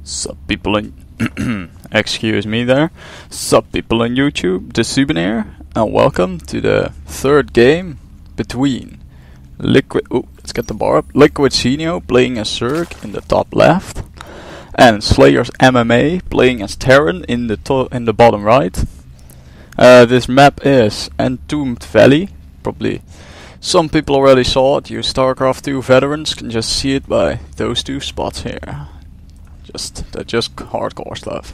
Sup people on excuse me there. Sup people on YouTube, the Souvenir, and welcome to the third game between let's get the bar up. LiquidZenio playing as Zerg in the top left, and SlayersMMA playing as Terran in the bottom right. This map is Entombed Valley. Probably some people already saw it. You Starcraft 2 veterans can just see it by those two spots here. Just hardcore stuff.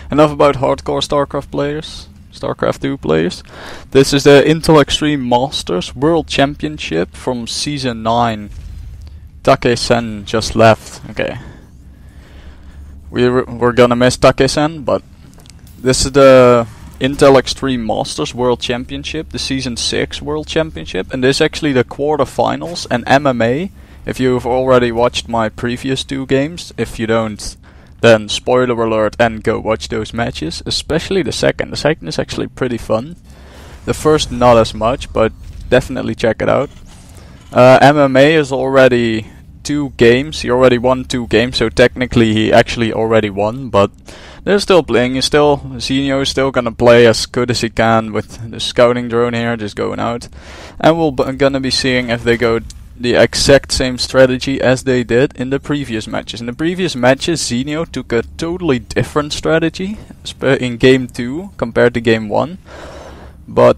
Enough about hardcore Starcraft 2 players. This is the Intel Extreme Masters World Championship from Season 9. Take-sen just left. Okay. We're gonna miss Take-sen, but this is the Intel Extreme Masters World Championship, the Season 6 World Championship, and this is actually the quarterfinals and MMA. If you've already watched my previous two games, if you don't, then spoiler alert and go watch those matches, especially the second. The second is actually pretty fun. The first not as much, but definitely check it out. MMA is already 2 games. He already won 2 games, so technically he actually already won, but they're still playing. Zenio is still gonna play as good as he can with the scouting drone here, just going out. And we're gonna be seeing if they go the exact same strategy as they did in the previous matches. In the previous matches, Zenio took a totally different strategy in game 2 compared to game 1. But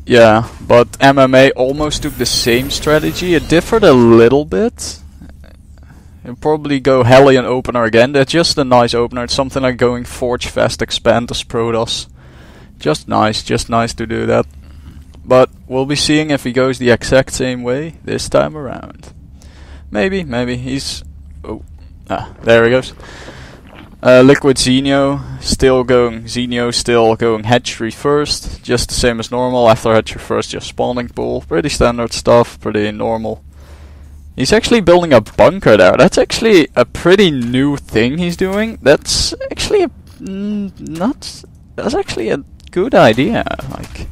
yeah, but MMA almost took the same strategy. It differed a little bit. You'll probably go Hellion opener again. That's just a nice opener. It's something like going Forge Fast Expand as Protoss. Just nice to do that. But we'll be seeing if he goes the exact same way this time around. Maybe he's... there he goes. LiquidZenio still going hatchery first, just the same as normal. After hatchery first, just spawning pool. Pretty standard stuff, pretty normal. He's actually building a bunker there. That's actually a pretty new thing he's doing. That's actually that's actually a good idea. Like,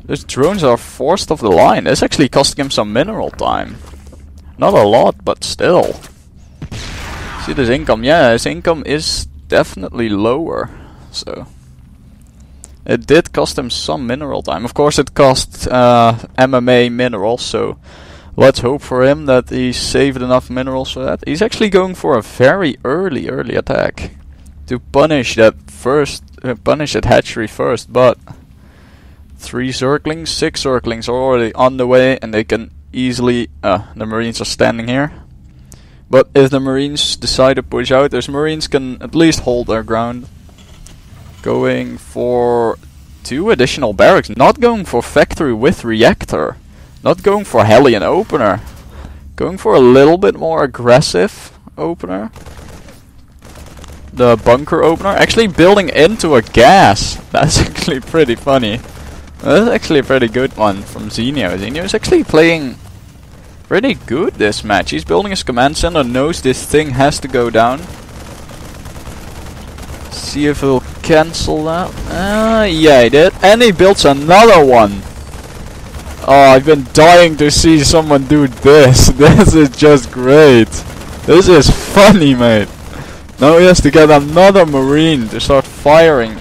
those drones are forced off the line. That's actually costing him some mineral time. Not a lot, but still. See this income? Yeah, his income is definitely lower. So it did cost him some mineral time. Of course, it cost MMA minerals. So let's hope for him that he saved enough minerals for that. He's actually going for a very early attack to punish that hatchery first, but 3 Zerglings, 6 Zerglings are already on the way, and they can easily... the Marines are standing here. But if the Marines decide to push out, those Marines can at least hold their ground. Going for 2 additional barracks. Not going for factory with reactor. Not going for Hellion opener. Going for a little bit more aggressive opener. The bunker opener. Actually building into a gas. That's actually pretty funny. That's actually a pretty good one from Zenio. Zenio is actually playing pretty good this match. He's building his command center, knows this thing has to go down. See if he'll cancel that. Yeah, he did. And he builds another one. Oh, I've been dying to see someone do this. This is just great. This is funny, mate. Now he has to get another Marine to start firing.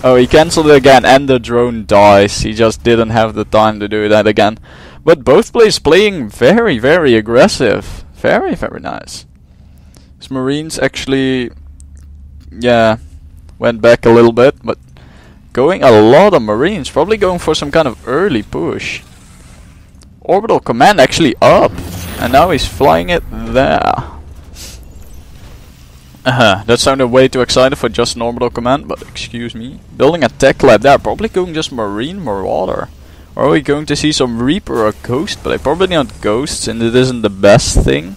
Oh, he cancelled it again, and the drone dies. He just didn't have the time to do that again. But both players playing very aggressive. Very nice. His Marines actually, yeah, went back a little bit, but going a lot of Marines. Probably going for some kind of early push. Orbital command actually up, and now he's flying it there. That sounded way too excited for just an orbital command, but excuse me. Building a tech lab there, probably going just Marine Marauder. Or are we going to see some Reaper or Ghost? But I probably not Ghosts, and it isn't the best thing.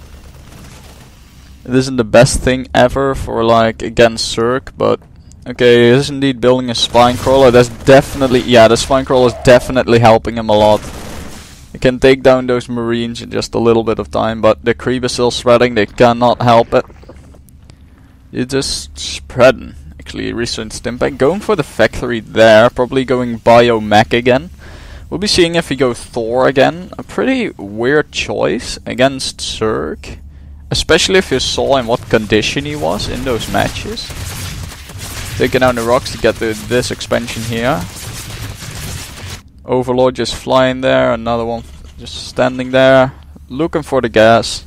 It isn't the best thing ever for, like, against Zerg, but... Okay, he is indeed building a Spine Crawler. That's definitely... Yeah, the Spine Crawler is definitely helping him a lot. He can take down those Marines in just a little bit of time, but the creep is still spreading. They cannot help it. It's just spreading. Actually, research impact. Going for the factory there. Probably going biomech again. We'll be seeing if he goes Thor again. A pretty weird choice against Zerg. Especially if you saw in what condition he was in those matches. Taking down the rocks to get to this expansion here. Overlord just flying there, another one just standing there, looking for the gas.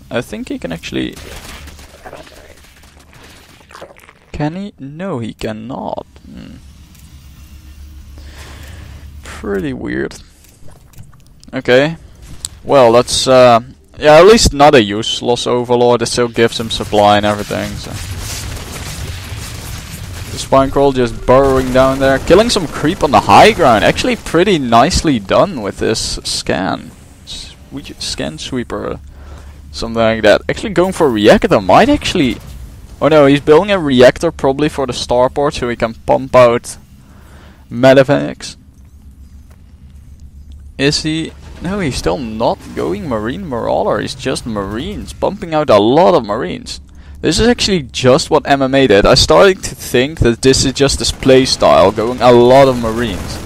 I think he can actually... Can he? No, he cannot. Pretty weird. Okay. Well, that's yeah, at least not a useless overlord. It still gives him supply and everything. So. The spine crawl just burrowing down there, killing some creep on the high ground. Actually, pretty nicely done with this scan. Scan sweeper, something like that. Actually, going for a reactor might actually. Oh no, he's building a reactor probably for the starport so he can pump out medevacs. Is he? No, he's still not going Marine Marauder. He's just Marines, pumping out a lot of Marines. This is actually just what MMA did. I started to think that this is just his play style, going a lot of Marines.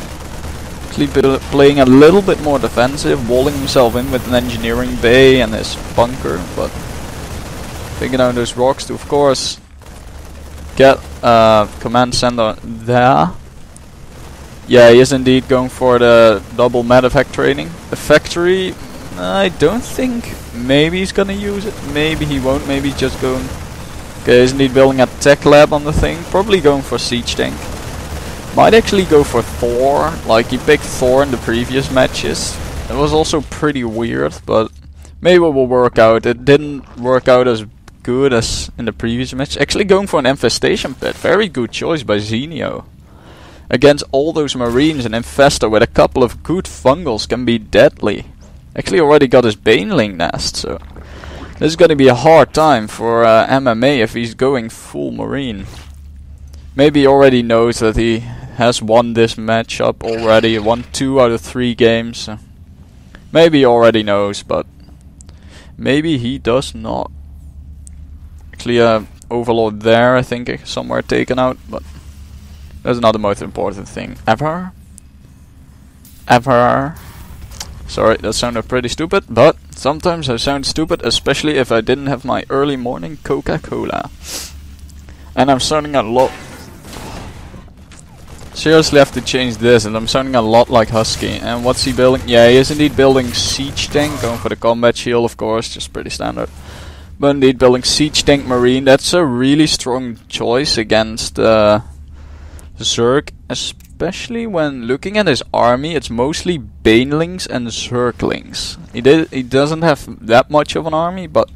Actually playing a little bit more defensive, walling himself in with an engineering bay and his bunker, but taking down those rocks to, of course, get command center there. Yeah, he is indeed going for the double medevac training. The factory, I don't think. Maybe he's gonna use it. Maybe he won't. Maybe he's just going. Okay, he's indeed building a tech lab on the thing. Probably going for siege tank. Might actually go for Thor. Like he picked Thor in the previous matches. It was also pretty weird, but maybe it will work out. It didn't work out as good as in the previous match. Actually going for an infestation pit. Very good choice by Zenio. Against all those marines, an infestor with a couple of good fungals can be deadly. Actually already got his baneling nest, so this is going to be a hard time for MMA if he's going full marine. Maybe he already knows that he has won this matchup already, won 2 out of 3 games. So maybe he already knows, but maybe he does not. Actually, overlord there, I think, somewhere taken out, but that's not the most important thing ever. Sorry, that sounded pretty stupid, but sometimes I sound stupid, especially if I didn't have my early morning Coca-Cola. And I'm sounding a lot... Seriously have to change this, and I'm sounding a lot like Husky. And what's he building? Yeah, he is indeed building siege tank, going for the combat shield, of course, just pretty standard. But indeed building siege tank marine, that's a really strong choice against Zerg, especially when looking at his army. It's mostly banelings and Zerglings. He doesn't have that much of an army, but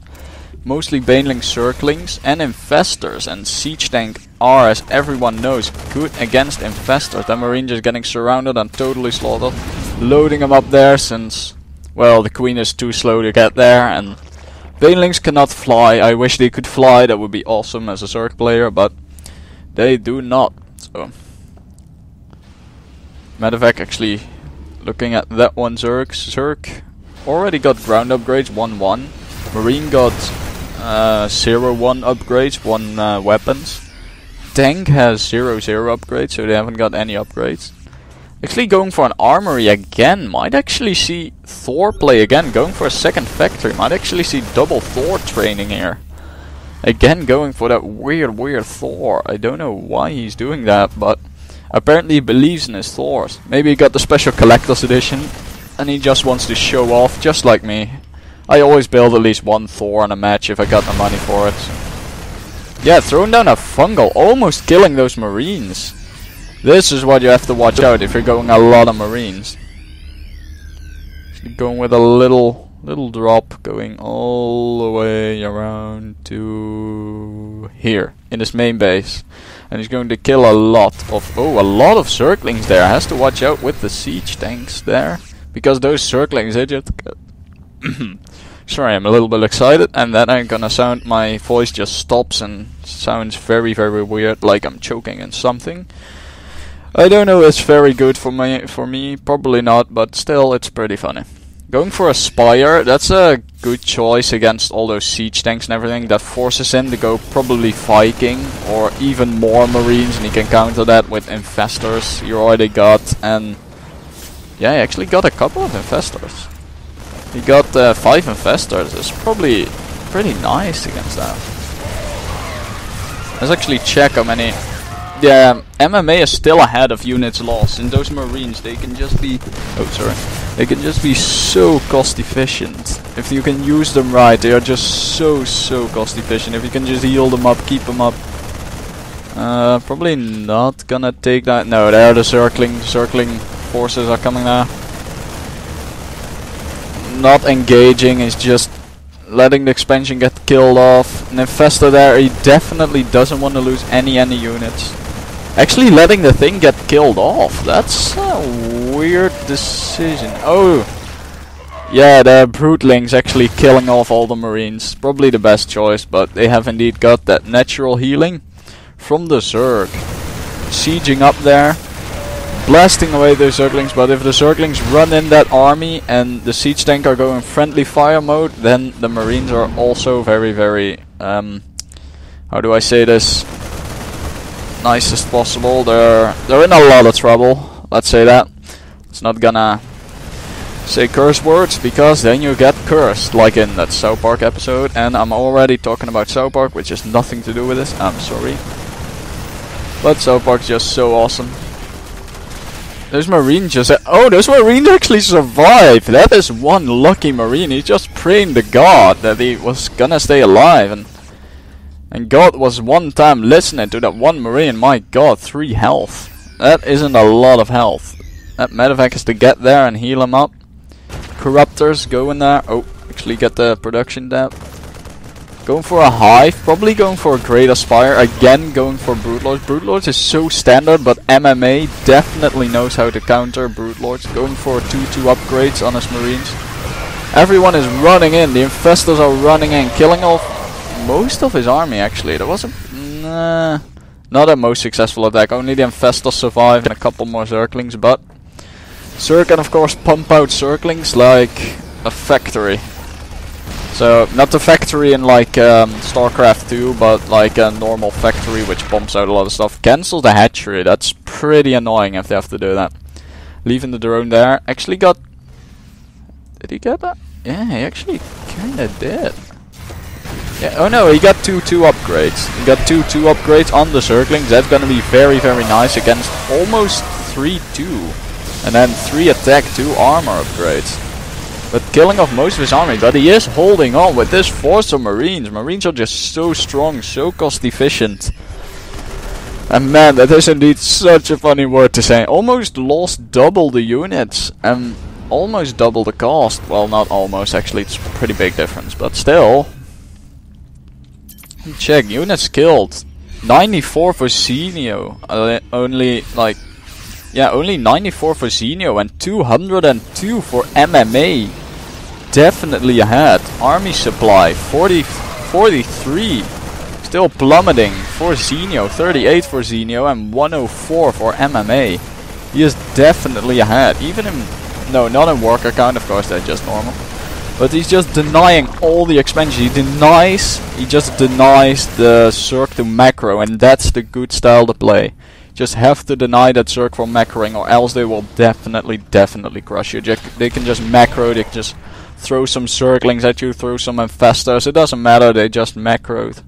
mostly banelings, Zerglings, and infestors. And siege tank are, as everyone knows, good against infestors. The marine just getting surrounded and totally slaughtered, loading them up there since, well, the queen is too slow to get there, and banelings cannot fly. I wish they could fly. That would be awesome as a Zerg player, but they do not. So medevac actually looking at that one. Zerg already got ground upgrades 1-1. Marine got 0-1 upgrades, 1 weapons. Tank has 0-0 upgrades, so they haven't got any upgrades. Actually going for an armory again. Might actually see Thor play again. Going for a second factory. Might actually see double Thor training here. Again going for that weird Thor. I don't know why he's doing that, but apparently he believes in his Thors. Maybe he got the special collector's edition and he just wants to show off, just like me. I always build at least 1 Thor in a match if I got the money for it. Yeah, throwing down a fungal, almost killing those marines. This is what you have to watch out if you're going a lot of marines. Going with a little drop, going all the way around to here in his main base, and he's going to kill a lot of Zerglings there. Has to watch out with the siege tanks there, because those Zerglings, they just sorry, I'm a little bit excited, and then I'm gonna sound, my voice just stops and sounds very weird, like I'm choking on something. I don't know, it's very good for me, probably not, but still it's pretty funny. Going for a Spire, that's a good choice against all those siege tanks and everything. That forces him to go probably Viking or even more Marines, and he can counter that with Infestors you already got, and Yeah, he actually got a couple of infestors. He got 5 infestors. It's probably pretty nice against that. Let's actually check how many. Yeah, MMA is still ahead of units lost. And those Marines, they can just be... Oh, sorry. They can just be so cost efficient. If you can use them right, they are just so cost efficient. If you can just heal them up, keep them up. Probably not gonna take that. No, there the circling forces are coming now. Not engaging, is just letting the expansion get killed off. An infestor there, he definitely doesn't want to lose any units. Actually letting the thing get killed off, that's a weird decision. Oh, yeah, the Broodlings actually killing off all the Marines. Probably the best choice, but they have indeed got that natural healing from the Zerg. Sieging up there, blasting away those Zerglings, but if the Zerglings run in that army and the siege tank are going friendly fire mode, then the Marines are also very, how do I say this, nicest possible. They're in a lot of trouble, let's say that. It's not gonna say curse words, because then you get cursed, like in that South Park episode, and I'm already talking about South Park, which has nothing to do with this, I'm sorry. But South Park's just so awesome. Those Marines just... Oh, those Marines actually survived! That is one lucky Marine. He's just praying to God that he was gonna stay alive. And God was one time listening to that one Marine. My God, 3 health. That isn't a lot of health. That medevac has to get there and heal him up. Corruptors go in there. Oh, actually get the production depth. Going for a hive, probably going for a Great Aspire, again going for Broodlords. Broodlords is so standard, but MMA definitely knows how to counter Broodlords. Going for 2/2 upgrades on his Marines. Everyone is running in, the infestors are running in, killing off most of his army actually. There was a... not a most successful attack, only the infestors survived and a couple more Zerglings, but... Zerg can of course pump out Zerglings like a factory. So, not the factory in like Starcraft 2, but like a normal factory which pumps out a lot of stuff. Cancel the hatchery, that's pretty annoying if they have to do that. Leaving the drone there. Actually got... Did he get that? Yeah, he actually kinda did. Yeah, oh no, he got 2/2 upgrades. He got 2/2 upgrades on the Zerglings. That's gonna be very nice against almost 3/2. And then 3 attack, 2 armor upgrades. But killing off most of his army, but he is holding on with this force of Marines. Marines are just so strong, so cost efficient. And man, that is indeed such a funny word to say. Almost lost double the units and almost double the cost. Well, not almost, actually, it's a pretty big difference, but still. Check, units killed. 94 for Zenio. Only like... Yeah, only 94 for Zenio and 202 for MMA. Definitely ahead. Army supply 43. Still plummeting for Zenio. 38 for Zenio and 104 for MMA. He is definitely ahead. Even in... No, not in worker count, of course, that's just normal. But he's just denying all the expansion. He just denies the Zerg to macro, and that's the good style to play. Just have to deny that Zerg from macroing, or else they will definitely crush you. They can just macro, they can just throw some Zerglings at you, throw some infestors, it doesn't matter, they just macroed.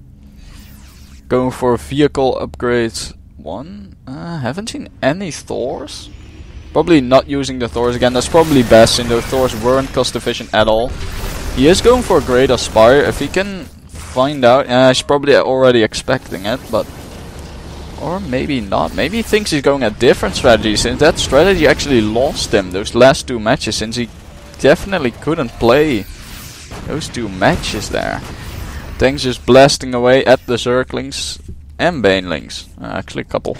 Going for vehicle upgrades. Haven't seen any Thors. Probably not using the Thors again, that's probably best, since those Thors weren't cost efficient at all. He is going for a Great Aspire, if he can find out. He's probably already expecting it, but... Or maybe not. Maybe he thinks he's going a different strategy, since that strategy actually lost him those last 2 matches, since he definitely couldn't play those 2 matches there. Tanks just blasting away at the Zerglings and Banelings. Actually a couple.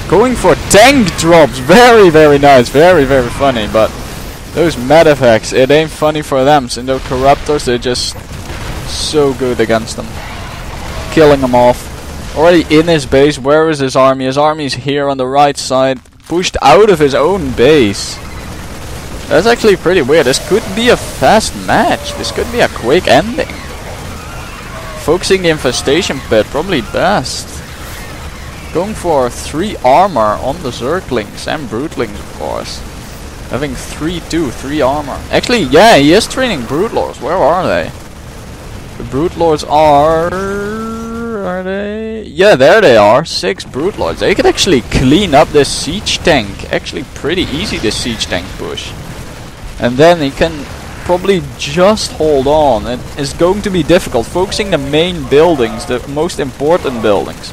Going for tank drops! Very nice, very funny, but those medevacs, it ain't funny for them, since those corruptors, they're just so good against them. Killing them off. Already in his base. Where is his army? His army is here on the right side. Pushed out of his own base. That's actually pretty weird. This could be a fast match. This could be a quick ending. Focusing the infestation pit. Probably best. Going for 3 armor on the Zerglings and Broodlings, of course. Having 3-2, 3 armor. Actually, yeah, he is training Brute Lords. Where are they? The Brute Lords are they? Yeah, there they are. 6 Brute Lords. They could actually clean up this siege tank. Actually pretty easy, this siege tank push. And then he can probably just hold on. It is going to be difficult. Focusing the main buildings, the most important buildings.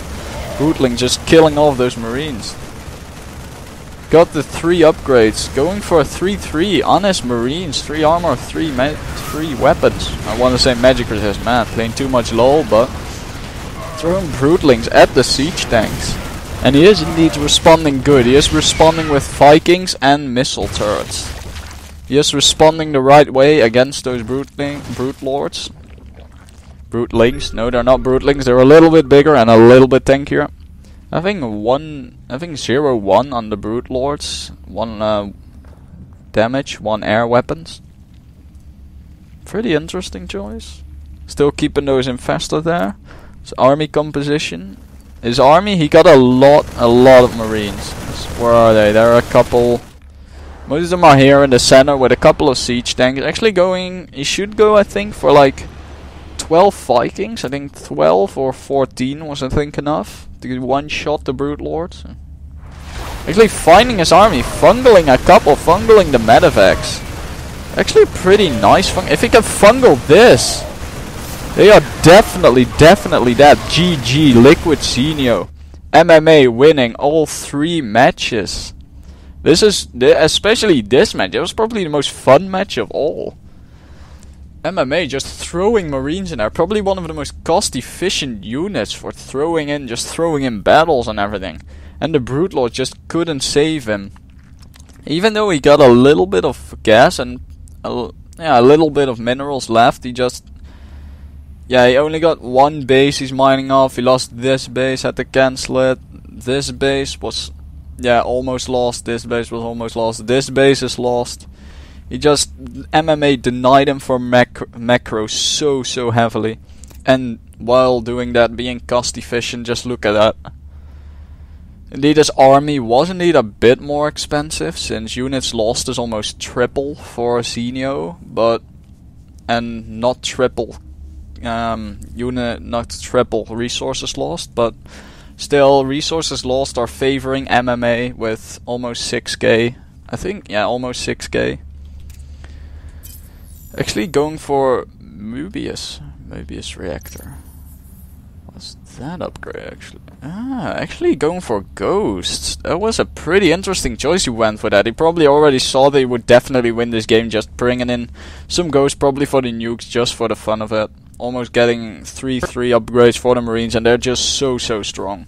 Broodling just killing off those marines. Got the 3 upgrades. Going for a 3-3. Honest marines. 3 armor, 3 weapons. I want to say magic resist. Man, playing too much LOL, but throwing broodlings at the siege tanks. And he is indeed responding good. He is responding with Vikings and missile turrets. He is responding the right way against those brute lords. Brootlings. No, they're not brootlings. They're a little bit bigger and a little bit tankier. Having 0-1 on the brute lords. 1 damage, 1 air weapons. Pretty interesting choice. Still keeping those infested there. His army composition. His army, he got a lot of marines. Where are they? There are a couple. Most of them are here in the center with a couple of siege tanks. Actually going, he should go I think for like 12 Vikings. I think 12 or 14 was I think enough to one-shot the Brute Lords. Actually finding his army, fungling a couple, fungling the medevacs. Actually pretty nice. If he can fungal this, they are definitely dead. GG, LiquidZenio. MMA winning all 3 matches. This is, especially this match, it was probably the most fun match of all. MMA just throwing marines in there, probably one of the most cost efficient units for throwing in battles and everything. And the Brute Lord just couldn't save him. Even though he got a little bit of gas and a little bit of minerals left, he only got 1 base he's mining off. He lost this base, had to cancel it. This base was almost lost. This base was almost lost. This base is lost. He just MMA denied him for macro so heavily, and while doing that, being cost efficient. Just look at that. Indeed, his army was indeed a bit more expensive, since units lost is almost triple for Zenio, and not triple resources lost, but still, resources lost are favoring MMA with almost 6k. I think, almost 6k. Actually going for Mobius reactor. What's that upgrade actually? Actually going for Ghosts. That was a pretty interesting choice you went for that. He probably already saw they would definitely win this game, just bringing in some Ghosts probably for the nukes, just for the fun of it. Almost getting 3 upgrades for the Marines, and they're just so strong.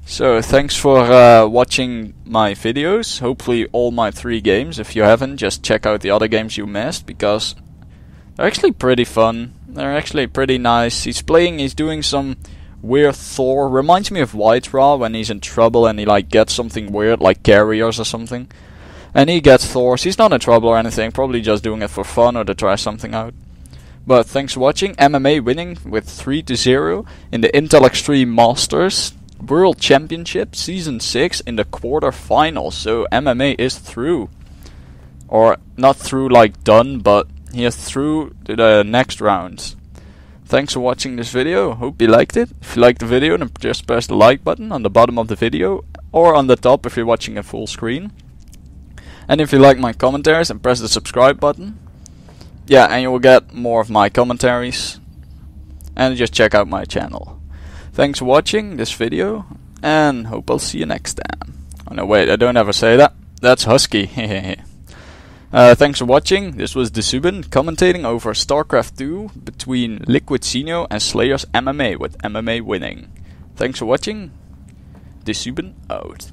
So thanks for watching my videos. Hopefully all my 3 games. If you haven't, just check out the other games you missed, because they're actually pretty fun. They're actually pretty nice. He's doing some weird Thor. Reminds me of White Raw when he's in trouble and he like gets something weird like carriers or something. And he gets Thors. He's not in trouble or anything. Probably just doing it for fun or to try something out. But thanks for watching. MMA winning with 3-0 in the Intel Extreme Masters World Championship Season 6 in the quarterfinals. So MMA is through. Or not through like done, but he is through to the next rounds. Thanks for watching this video. Hope you liked it. If you liked the video, then just press the like button on the bottom of the video, or on the top if you're watching a full screen. And if you like my commentaries, then press the subscribe button. Yeah, and you will get more of my commentaries. And just check out my channel. Thanks for watching this video, and hope I'll see you next time. Oh no, wait, I don't ever say that. That's Husky. Thanks for watching. This was Desubin commentating over Starcraft 2 between LiquidZenio and SlayersMMA with MMA winning. Thanks for watching. Desubin out.